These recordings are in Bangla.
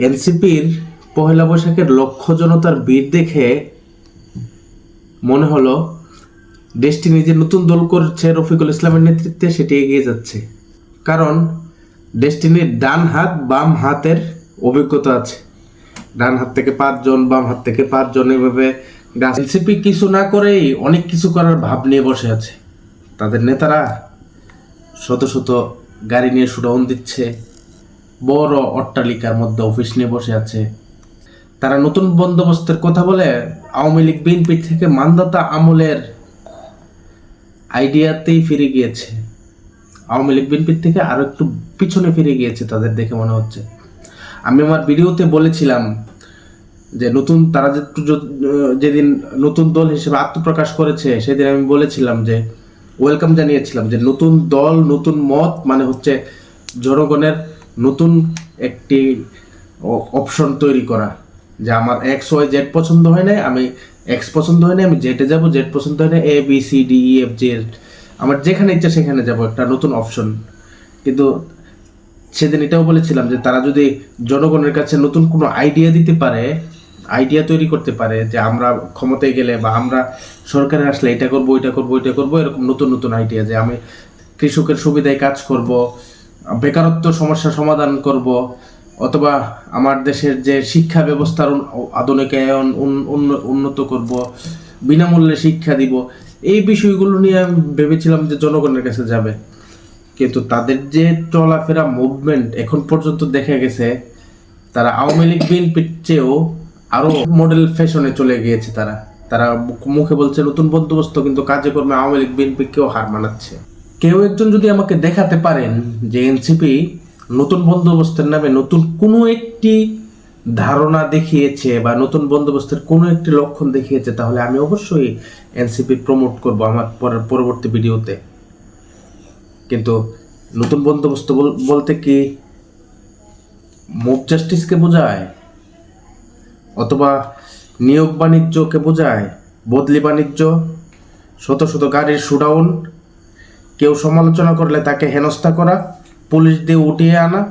এনসিপির পহেলা বৈশাখের লক্ষ জনতার ভিড় দেখে মনে হলো ডেস্টিনি যে নতুন দল করছে রফিকুল ইসলামের নেতৃত্বে সেটি এগিয়ে যাচ্ছে। কারণ ডেস্টিনির ডান হাত বাম হাতের অভিজ্ঞতা আছে। ডান হাত থেকে 5 জন, বাম হাত থেকে 5 জন, এভাবে এনসিপি কিছু না করেই অনেক কিছু করার ভাব নিয়ে বসে আছে। তাদের নেতারা শত শত গাড়ি নিয়ে শোডাউন দিচ্ছে, বড় অট্টালিকার মধ্যে অফিস নিয়ে বসে আছে। তারা নতুন বন্দোবস্তের কথা বলে আওয়ামী লীগ বিএনপি থেকে মান্ধাতা আমলের আইডিয়াতেই ফিরে গিয়েছে। আওয়ামী লীগ বিএনপির থেকে আরো একটু পিছনে ফিরে গিয়েছে তাদের দেখে মনে হচ্ছে। আমি আমার ভিডিওতে বলেছিলাম যে তারা যেদিন নতুন দল হিসেবে আত্মপ্রকাশ করেছে সেদিন আমি বলেছিলাম যে ওয়েলকাম জানিয়েছিলাম যে নতুন দল নতুন মত মানে হচ্ছে জনগণের নতুন একটি অপশন তৈরি করা, যে আমার XY Z পছন্দ হয় না, আমি X পছন্দ হয় না, আমি জেটে যাব, জেড পছন্দ হয় না, ABCDEFG আমার যেখানে ইচ্ছা সেখানে যাব, একটা নতুন অপশন। কিন্তু সেদিন এটাও বলেছিলাম যে তারা যদি জনগণের কাছে নতুন কোনো আইডিয়া দিতে পারে, আইডিয়া তৈরি করতে পারে যে আমরা ক্ষমতায় গেলে বা আমরা সরকারে আসলে এটা করবো ওইটা করবো ওইটা করবো, এরকম নতুন নতুন আইডিয়া, যে আমি কৃষকের সুবিধায় কাজ করব, বেকারত্ব সমস্যার সমাধান করব, অথবা আমার দেশের যে শিক্ষা ব্যবস্থার আধুনিকায়ন উন্নত করব, বিনামূল্যে শিক্ষা দিব, এই বিষয়গুলো নিয়ে আমি ভেবেছিলাম যে জনগণের কাছে যাবে। কিন্তু তাদের যে চলাফেরা মুভমেন্ট এখন পর্যন্ত দেখা গেছে তারা আওয়ামী লীগ বিএনপির চেয়েও আরো মডেল ফ্যাশনে চলে গিয়েছে। তারা মুখে বলছে নতুন বন্দোবস্ত, কিন্তু কাজে কর্মে আওয়ামী লীগ বিএনপিকেও হার মানাচ্ছে। কেউ একজন যদি আমাকে দেখাতে পারেন যে এনসিপি নতুন বন্দোবস্তের নামে নতুন কোনো একটি ধারণা দেখিয়েছে বা নতুন বন্দোবস্তের কোনো একটি লক্ষণ দেখিয়েছে, তাহলে আমি অবশ্যই এনসিপি প্রমোট করব আমার পরবর্তী ভিডিওতে। কিন্তু নতুন বন্দোবস্ত বলতে কি মুভ জাস্টিসকে বোঝায়, অথবা নিয়োগ বাণিজ্যকে বোঝায়, বদলি বাণিজ্য, শত শত গাড়ির শোডাউন, কেউ সমালোচনা করলে তাকে হেনস্থা করা, পুলিশ দিয়ে উঠিয়ে আনা,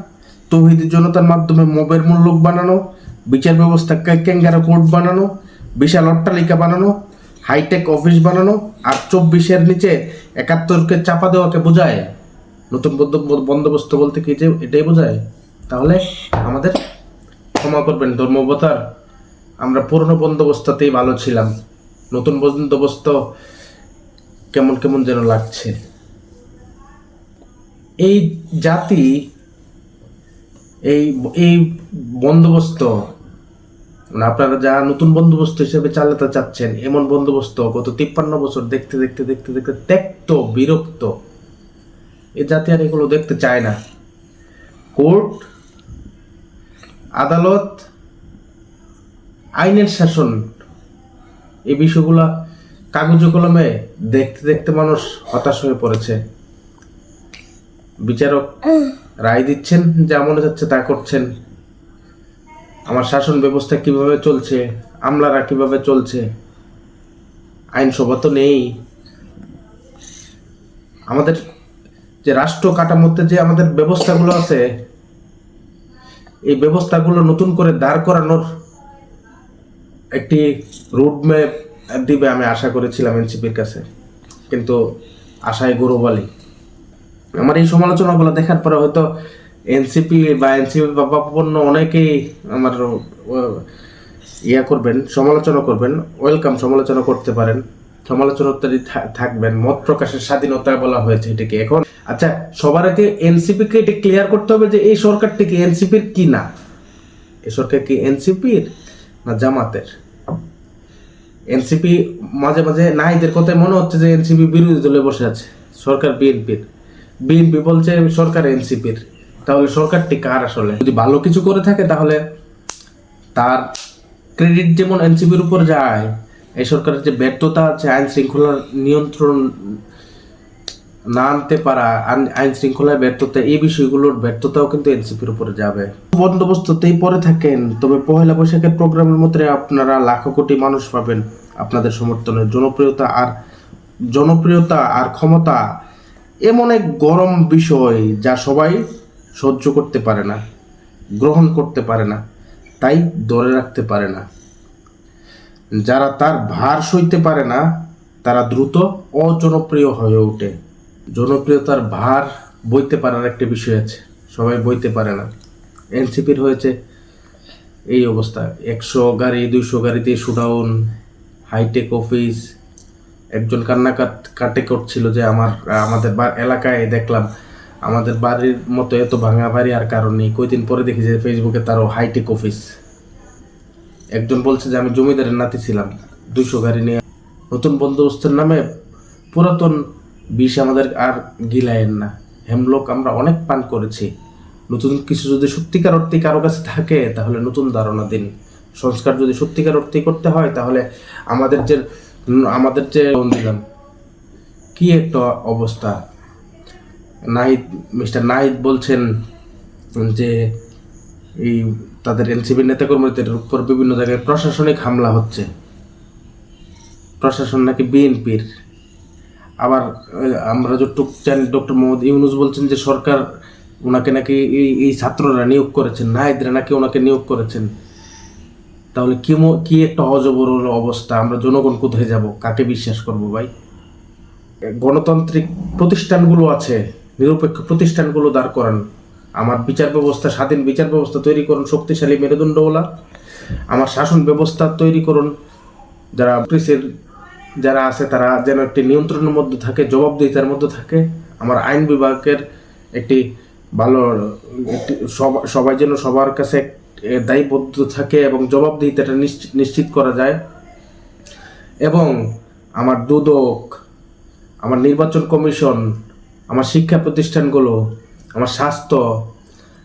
তৌহিদি জনতার মাধ্যমে মবের মূল্যক বানানো, বিচার ব্যবস্থাকে ক্যাঙ্গারো কোর্ট বানানো, বিশাল অট্টালিকা বানানো, হাইটেক অফিস বানানো, আর 24-এর নিচে 71-কে চাপা দেওয়াকে বোঝায় নতুন বন্দোবস্ত বলতে কি যে এটাই বোঝায়? তাহলে আমাদের ক্ষমা করবেন ধর্মাবতার, আমরা পুরনো বন্দোবস্ততেই ভালো ছিলাম, নতুন বন্দোবস্ত কেমন কেমন যেন লাগছে। এই জাতি এই বন্দোবস্ত মানে আপনারা যা নতুন বন্দোবস্ত হিসেবে চালাতে চাচ্ছেন, এমন বন্দোবস্ত গত 53 বছর দেখতে দেখতে দেখতে দেখতে ত্যক্ত বিরক্ত। এই জাতি আর এগুলো দেখতে চায় না। কোর্ট আদালত আইনের শাসন এই বিষয়গুলা কাগজে কলমে দেখতে দেখতে মানুষ হতাশ হয়ে পড়েছে। বিচারক রায় দিচ্ছেন, যা মনে যাচ্ছে তা করছেন। আমার শাসন ব্যবস্থা কিভাবে চলছে, আমলারা কিভাবে চলছে, আইনসভা তো নেই। আমাদের যে রাষ্ট্র কাঠামোতে যে আমাদের ব্যবস্থাগুলো আছে, এই ব্যবস্থাগুলো নতুন করে দাঁড় করানোর একটি রোডম্যাপ দিবে আমি আশা করেছিলাম এনসিপির কাছে, কিন্তু আশায় গৌরবালি। আমার এই সমালোচনাগুলো দেখার পরে হয়তো এনসিপি বাবাপন্ন অনেকেই আমার করবেন, সমালোচনা করবেন। ওয়েলকাম, সমালোচনা করতে পারেন, সমালোচনাকারী থাকবেন, মত প্রকাশের স্বাধীনতা বলা হয়েছে এটাকে। এখন আচ্ছা, সবার আগে এনসিপিকে এটা ক্লিয়ার করতে হবে যে এই সরকারটি কি এনসিপির কি না, এই সরকার কি এনসিপির না জামাতের? এনসিপি মাঝে মাঝে নাহিদের কথায় মনে হচ্ছে যে এনসিপি বিরোধী দলে বসে আছে, সরকার বিএনপির, বিএনপি বলছে সরকার এনসিপির। তাহলে সরকারটি কার আসলে? যদি ভালো কিছু করে থাকে তাহলে তার ক্রেডিট যেমন এনসিপির উপর যায়, এই সরকারের যে ব্যর্থতা আছে আইন শৃঙ্খলার নিয়ন্ত্রণ না আনতে পারা, আইন শৃঙ্খলার ব্যর্থতা, এই বিষয়গুলোর ব্যর্থতাও কিন্তু এনসিপির উপরে যাবে। বন্দোবস্ততেই পরে থাকেন, তবে পহেলা বৈশাখের প্রোগ্রামের মধ্যে আপনারা লাখো কোটি মানুষ পাবেন আপনাদের সমর্থনের। জনপ্রিয়তা আর ক্ষমতা এমন এক গরম বিষয় যা সবাই সহ্য করতে পারে না, গ্রহণ করতে পারে না। তাই ধরে রাখতে পারে না। যারা তার ভার সইতে পারে না তারা দ্রুত অজনপ্রিয় হয়ে ওঠে। জনপ্রিয়তার ভার বইতে পারার একটা বিষয় আছে, সবাই বইতে পারে না। এনসিপির হয়েছে এই অবস্থা, 100 গাড়ি 200 গাড়িতে শোডাউন, হাইটেক অফিস। একজন কাটে করছিল যে আমাদের এলাকায় দেখলাম আমাদের বাড়ির মতো এত ভাঙা বাড়ি আর কারণ নেই। কয়দিন পরে দেখি যে ফেসবুকে তারও হাইটেক অফিস। একজন বলছে যে আমি জমিদারের নাতি ছিলাম, 200 গাড়ি নিয়ে। নতুন বন্দোবস্তের নামে পুরাতন বিষ আমাদের আর গিলায়েন না। হেমলক আমরা অনেক পান করেছি। নতুন কিছু যদি সত্যিকার অর্থে কারো কাছে থাকে তাহলে নতুন ধারণা দিন। সংস্কার যদি সত্যিকার অর্থে করতে হয় তাহলে আমাদের যে দিলাম কি একটা অবস্থা। মিস্টার নাহিদ বলছেন যে এই তাদের এনসিপির নেতাকর্মীদের উপর বিভিন্ন জায়গায় প্রশাসনিক হামলা হচ্ছে, প্রশাসন নাকি বিএনপির। আবার আমরা যতটুক জানি ডক্টর মোহাম্মদ ইউনূস বলছেন যে সরকার ওনাকে নাকি এই ছাত্ররা নিয়োগ করেছেন, নাহিদরা নাকি ওনাকে নিয়োগ করেছেন। তাহলে কি একটা অজবরল অবস্থা। আমরা জনগণ কোথায় যাব, কাকে বিশ্বাস করব ভাই? গণতান্ত্রিক প্রতিষ্ঠানগুলো আছে, নিরপেক্ষ প্রতিষ্ঠানগুলো দাঁড় করান। আমার বিচার ব্যবস্থা, স্বাধীন বিচার ব্যবস্থা তৈরি করুন, শক্তিশালী মেরুদণ্ডওয়ালা। আমার শাসন ব্যবস্থা তৈরি করুন, যারা আছে তারা যেন একটি নিয়ন্ত্রণের মধ্যে থাকে, জবাবদিহিতার মধ্যে থাকে। আমার আইন বিভাগের একটি ভালো সবাই যেন সবার কাছে দায়বদ্ধ থাকে এবং জবাবদিহিতাটা নিশ্চিত করা যায়। এবং আমার দুদক, আমার নির্বাচন কমিশন, আমার শিক্ষা প্রতিষ্ঠানগুলো, আমার স্বাস্থ্য,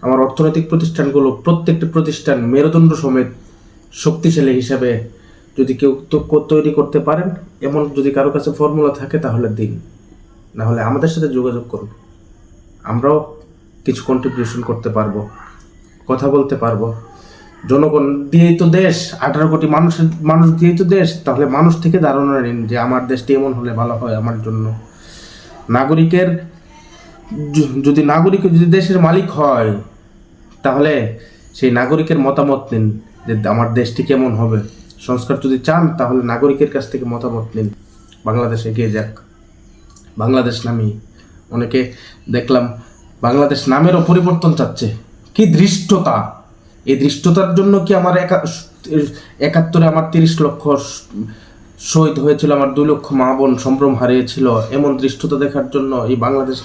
আমার অর্থনৈতিক প্রতিষ্ঠানগুলো, প্রত্যেকটি প্রতিষ্ঠান মেরুদণ্ড সমেত শক্তিশালী হিসাবে যদি কেউ তৈরি করতে পারেন, এমন যদি কারো কাছে ফর্মুলা থাকে তাহলে দিন, না হলে আমাদের সাথে যোগাযোগ করুন। আমরাও কিছু কন্ট্রিবিউশন করতে পারবো, কথা বলতে পারবো। জনগণ দিয়েই তো দেশ, 18 কোটি মানুষ দিয়েই তো দেশ। তাহলে মানুষ থেকে ধারণা নিন যে আমার দেশটি এমন হলে ভালো হয় আমার জন্য। নাগরিকের যদি দেশের মালিক হয় তাহলে সেই নাগরিকের মতামত নিন যে আমার দেশটি কেমন হবে। সংস্কার যদি চান তাহলে নাগরিকের কাছ থেকে মতামত নিন। বাংলাদেশ এগিয়ে যাক। বাংলাদেশ নামই অনেকে দেখলাম বাংলাদেশ নামেরও পরিবর্তন চাচ্ছে। কি ধৃষ্টতা! এই ধৃষ্টতার জন্য কি আমার 71-এ আমার 30 লক্ষ শহীদ হয়েছিল, আমার 2 লক্ষ মা বোন সম্ভ্রম হারিয়েছিল। এমন ধৃষ্টতা দেখার জন্য এই বাংলাদেশ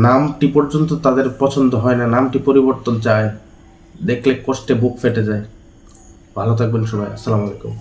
নামটি পর্যন্ত তাদের পছন্দ হয় না, নামটি পরিবর্তন চায়। দেখলে কষ্টে বুক ফেটে যায়। ভালো থাকবেন সবাই। আসসালামু আলাইকুম।